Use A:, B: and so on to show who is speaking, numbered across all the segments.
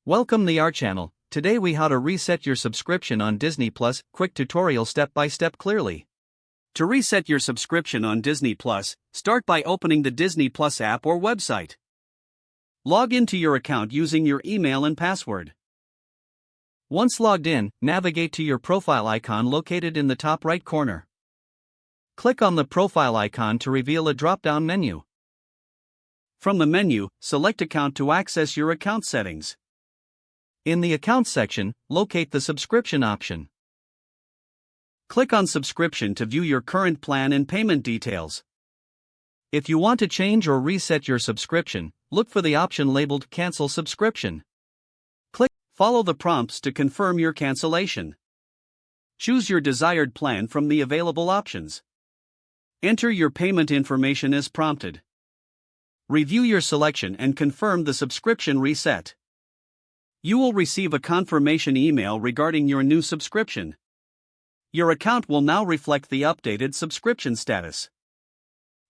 A: Welcome to our channel. Today we how to reset your subscription on Disney Plus, quick tutorial step by step clearly. To reset your subscription on Disney Plus, start by opening the Disney Plus app or website. Log into your account using your email and password. Once logged in, navigate to your profile icon located in the top right corner. Click on the profile icon to reveal a drop-down menu. From the menu, select Account to access your account settings. In the Account section, locate the Subscription option. Click on Subscription to view your current plan and payment details. If you want to change or reset your subscription, look for the option labeled Cancel Subscription. Follow the prompts to confirm your cancellation. Choose your desired plan from the available options. Enter your payment information as prompted. Review your selection and confirm the subscription reset. You will receive a confirmation email regarding your new subscription. Your account will now reflect the updated subscription status.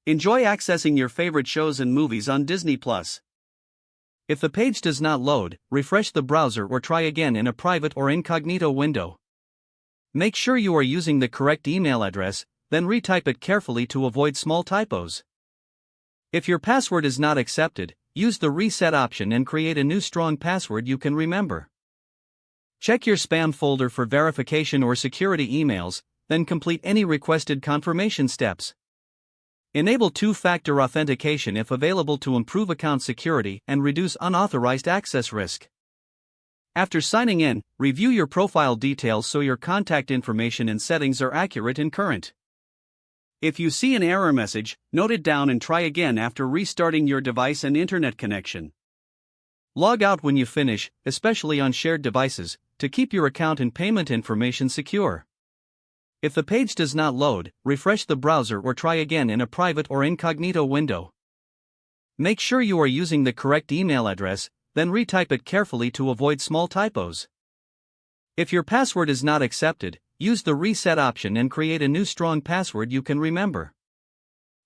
A: Enjoy accessing your favorite shows and movies on Disney Plus. If the page does not load, refresh the browser or try again in a private or incognito window. Make sure you are using the correct email address, then retype it carefully to avoid small typos. If your password is not accepted, use the reset option and create a new strong password you can remember. Check your spam folder for verification or security emails, then complete any requested confirmation steps. Enable two-factor authentication if available to improve account security and reduce unauthorized access risk. After signing in, review your profile details so your contact information and settings are accurate and current. If you see an error message, note it down and try again after restarting your device and internet connection. Log out when you finish, especially on shared devices, to keep your account and payment information secure. If the page does not load, refresh the browser or try again in a private or incognito window. Make sure you are using the correct email address, then retype it carefully to avoid small typos. If your password is not accepted, use the reset option and create a new strong password you can remember.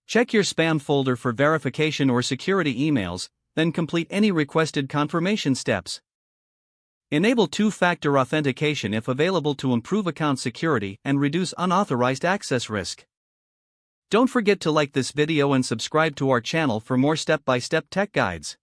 A: Check your spam folder for verification or security emails, then complete any requested confirmation steps. Enable two-factor authentication if available to improve account security and reduce unauthorized access risk. Don't forget to like this video and subscribe to our channel for more step-by-step tech guides.